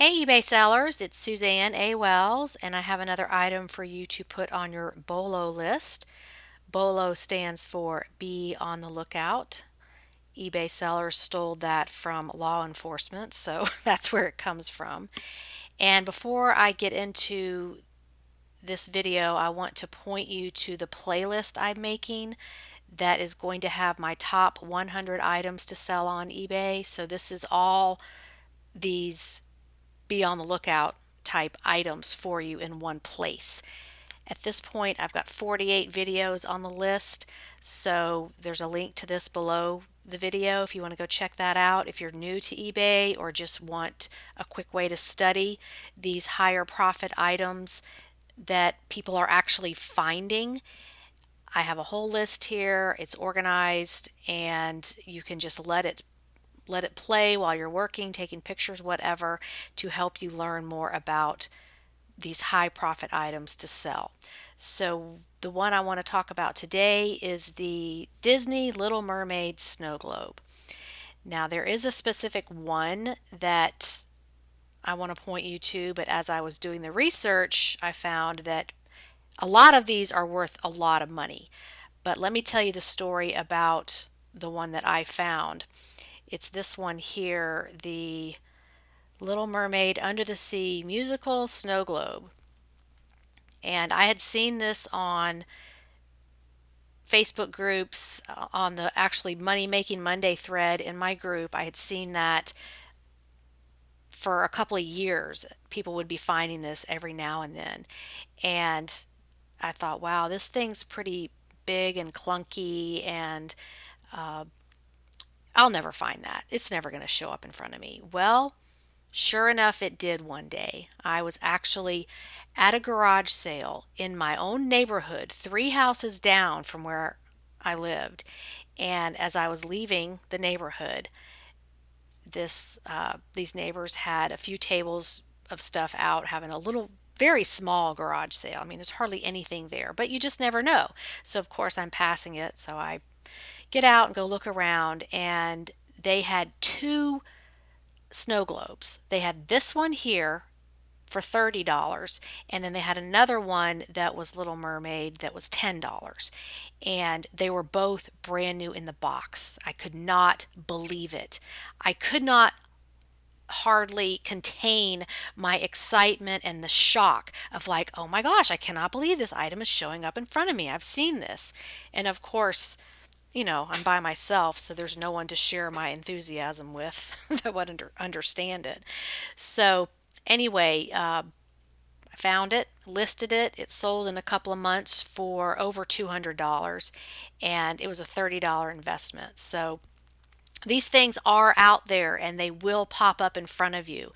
Hey eBay sellers, it's Suzanne A. Wells, and I have another item for you to put on your BOLO list. BOLO stands for Be on the Lookout. eBay sellers stole that from law enforcement, so that's where it comes from. And before I get into this video, I want to point you to the playlist I'm making that is going to have my top 100 items to sell on eBay. So this is all these be on the lookout type items for you in one place. At this point, I've got 48 videos on the list, so there's a link to this below the video if you want to go check that out. If you're new to eBay or just want a quick way to study these higher profit items that people are actually finding, I have a whole list here. It's organized and you can just let it play while you're working, taking pictures, whatever, to help you learn more about these high profit items to sell. So the one I want to talk about today is the Disney Little Mermaid snow globe. Now there is a specific one that I want to point you to, but as I was doing the research, I found that a lot of these are worth a lot of money. But let me tell you the story about the one that I found. It's this one here, the Little Mermaid Under the Sea musical snow globe. And I had seen this on Facebook groups, on the actually Money Making Monday thread in my group. I had seen that for a couple of years. People would be finding this every now and then. And I thought, wow, this thing's pretty big and clunky, and I'll never find that. It's never going to show up in front of me. Well, sure enough, it did one day. I was actually at a garage sale in my own neighborhood, 3 houses down from where I lived. And as I was leaving the neighborhood, these neighbors had a few tables of stuff out, having a little, very small garage sale. I mean, there's hardly anything there, but you just never know. So of course I'm passing it, so I get out and go look around, and they had two snow globes. They had this one here for $30, and then they had another one that was Little Mermaid that was $10. And they were both brand new in the box. I could not believe it. I could not hardly contain my excitement and the shock of, like, oh my gosh, I cannot believe this item is showing up in front of me. I've seen this. And of course, I'm by myself, so there's no one to share my enthusiasm with that would understand it. So, anyway, I found it, listed it. It sold in a couple of months for over $200, and it was a $30 investment. So, these things are out there and they will pop up in front of you.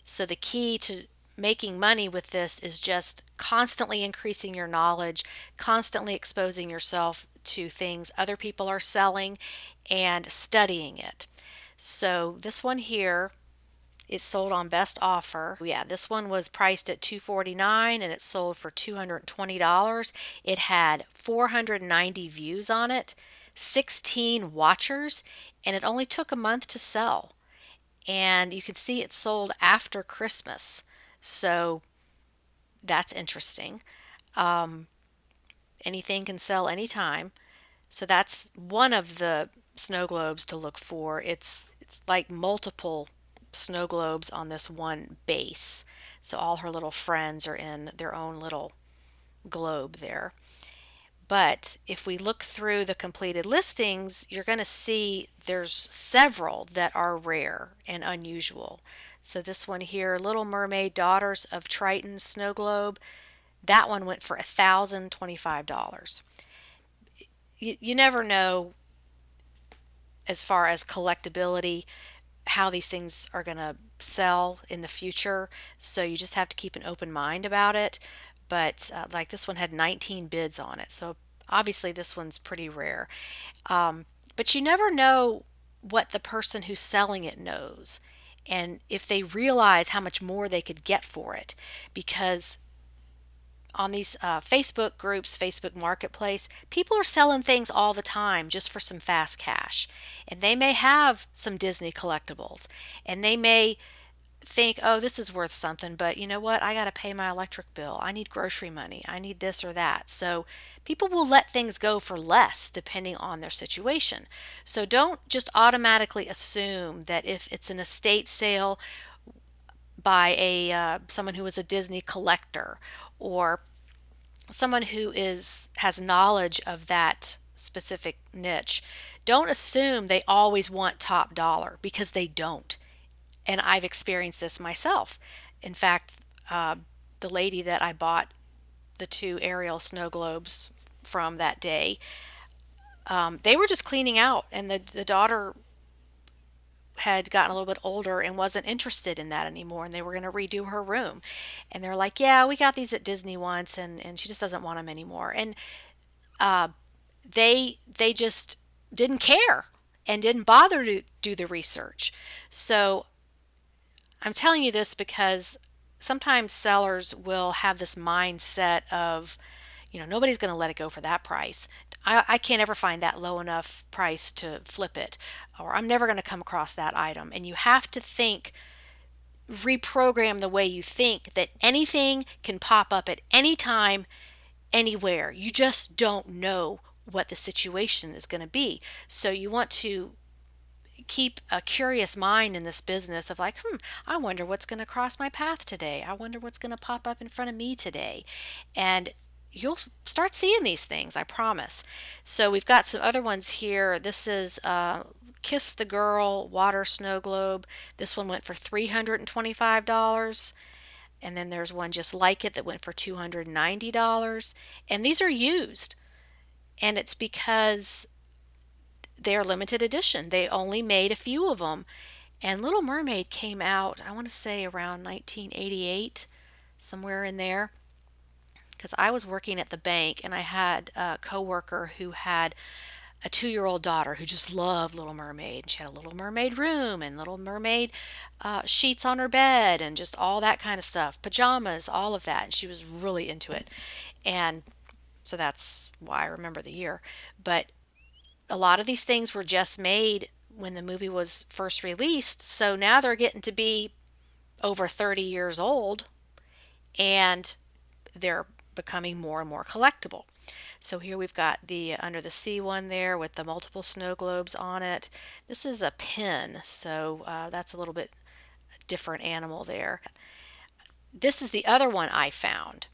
So, the key to making money with this is just constantly increasing your knowledge, constantly exposing yourself to things other people are selling, and studying it. So this one here, it's sold on best offer. Yeah, this one was priced at $249 and it sold for $220. It had 490 views on it, 16 watchers, and it only took a month to sell. And you can see it sold after Christmas. So that's interesting. Anything can sell anytime. So that's one of the snow globes to look for. It's like multiple snow globes on this one base. So all her little friends are in their own little globe there. But if we look through the completed listings, you're going to see there's several that are rare and unusual. So this one here, Little Mermaid Daughters of Triton Snow Globe, that one went for $1,025. You never know, as far as collectability, how these things are going to sell in the future. So you just have to keep an open mind about it. But like this one had 19 bids on it. So obviously this one's pretty rare. But you never know what the person who's selling it knows, and if they realize how much more they could get for it. Because on these Facebook groups, Facebook Marketplace, people are selling things all the time just for some fast cash. And they may have some Disney collectibles, and they may think, oh, this is worth something, but you know what? I got to pay my electric bill. I need grocery money. I need this or that. So people will let things go for less depending on their situation. So don't just automatically assume that if it's an estate sale by a someone who is a Disney collector or someone who is has knowledge of that specific niche, don't assume they always want top dollar because they don't. And I've experienced this myself. In fact, uh, the lady that I bought the two aerial snow globes from that day, they were just cleaning out, and the daughter had gotten a little bit older and wasn't interested in that anymore, and they were going to redo her room. And they're like, yeah, we got these at Disney once, and she just doesn't want them anymore. And they just didn't care and didn't bother to do the research. So I'm telling you this because sometimes sellers will have this mindset of, nobody's going to let it go for that price. I can't ever find that low enough price to flip it, or I'm never going to come across that item. And you have to reprogram the way you think that anything can pop up at any time, anywhere. You just don't know what the situation is going to be. So you want to keep a curious mind in this business of like, I wonder what's going to cross my path today. I wonder what's going to pop up in front of me today. And you'll start seeing these things, I promise. So we've got some other ones here. This is Kiss the Girl water snow globe. This one went for $325. And then there's one just like it that went for $290. And these are used. And it's because they're limited edition. They only made a few of them. And Little Mermaid came out, I want to say around 1988, somewhere in there. Because I was working at the bank and I had a coworker who had a 2-year-old daughter who just loved Little Mermaid. She had a Little Mermaid room and Little Mermaid sheets on her bed and just all that kind of stuff, pajamas, all of that. And she was really into it. And so that's why I remember the year. But a lot of these things were just made when the movie was first released. So now they're getting to be over 30 years old and they're becoming more and more collectible. So here we've got the Under the Sea one there with the multiple snow globes on it. This is a pin, so that's a little bit different animal there. This is the other one I found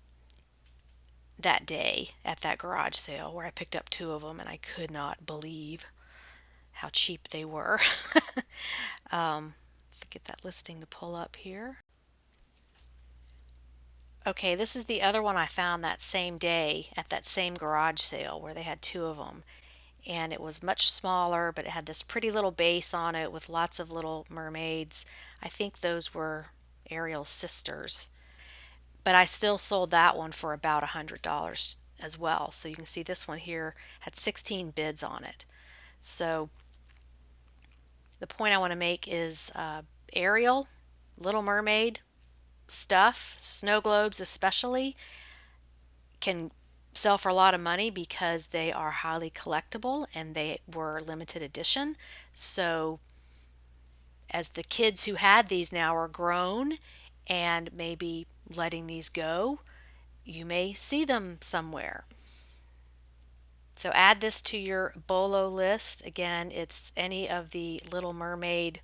that day at that garage sale where I picked up two of them and I could not believe how cheap they were. Get that listing to pull up here. Okay, this is the other one I found that same day at that same garage sale where they had two of them. And it was much smaller, but it had this pretty little base on it with lots of little mermaids. I think those were Ariel's sisters. But I still sold that one for about $100 as well. So you can see this one here had 16 bids on it. So the point I want to make is Ariel, Little Mermaid stuff, snow globes especially, can sell for a lot of money because they are highly collectible and they were limited edition. So as the kids who had these now are grown and maybe letting these go, you may see them somewhere. So add this to your BOLO list. Again, it's any of the Little Mermaid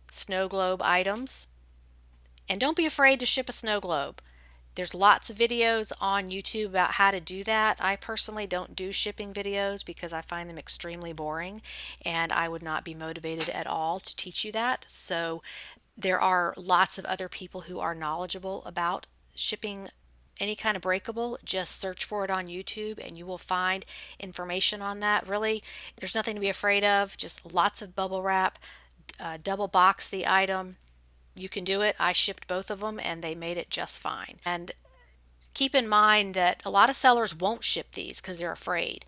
snow globe items. And don't be afraid to ship a snow globe. There's lots of videos on YouTube about how to do that. I personally don't do shipping videos because I find them extremely boring and I would not be motivated at all to teach you that. So there are lots of other people who are knowledgeable about shipping any kind of breakable. Just search for it on YouTube and you will find information on that. Really, there's nothing to be afraid of. Just lots of bubble wrap, double box the item. You can do it. I shipped both of them and they made it just fine. And keep in mind that a lot of sellers won't ship these because they're afraid.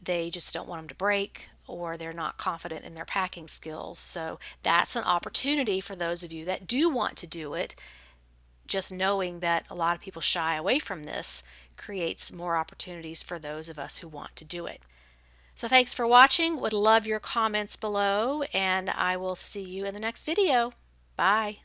They just don't want them to break or they're not confident in their packing skills. So that's an opportunity for those of you that do want to do it. Just knowing that a lot of people shy away from this creates more opportunities for those of us who want to do it. So thanks for watching. Would love your comments below and I will see you in the next video. Bye.